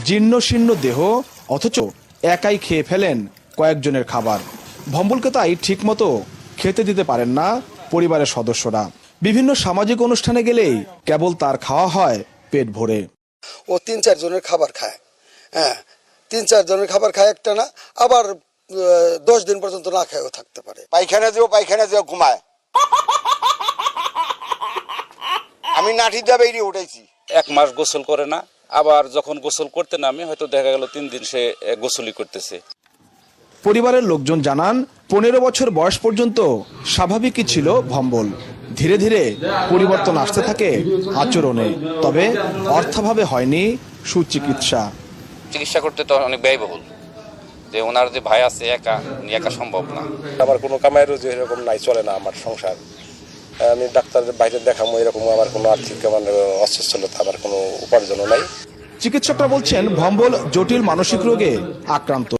জীর্ণ শীর্ণ দেহ, অথচ একাই খেয়ে ফেলেন কয়েকজনের খাবার। ভম্বলকে তাই ঠিকমতো খেতে দিতে পারেন না পরিবারের সদস্যরা। বিভিন্ন সামাজিক অনুষ্ঠানে গেলেই কেবল তার খাওয়া হয় পেট ভরে। ও ৩-৪ জনের খাবার খায়, হ্যাঁ ৩-৪ জনের খাবার খায় একটা না, আবার 10 দিন পর্যন্ত না খেয়েও থাকতে পারে। পায়খানা যেও ঘুমায়। আমি নাঠি দিয়ে বেরিয়ে উঠেছি। 1 মাস গোসল করে না, আবার যখন গোসল করতে নামে হয়তো দেখা গেল 3 দিন সে গোসলই করতেছে। পরিবারের লোকজন জানান 15 বছর বয়স পর্যন্ত স্বাভাবিকই ছিল ভম্বল। ধীরে ধীরে পরিবর্তন আসতে থাকে আচরণে, তবে অর্থাভাবে হয়নি সুচিকিৎসা। চিকিৎসা করতে তো অনেক ব্যয়বহুল, যে ওনার যে ভাই আছে একা সম্ভব না। আমার কোনো কামাইয়েরও যে এরকম নাই, চলে না আমার সংসার। আমি ডাক্তারের বাইরে দেখাবো এরকম আমার কোনো আর্থিক অসচ্ছলতা, আমার কোনো উপার্জনও নাই। চিকিৎসকরা বলছেন ভম্বল জটিল মানসিক রোগে আক্রান্ত।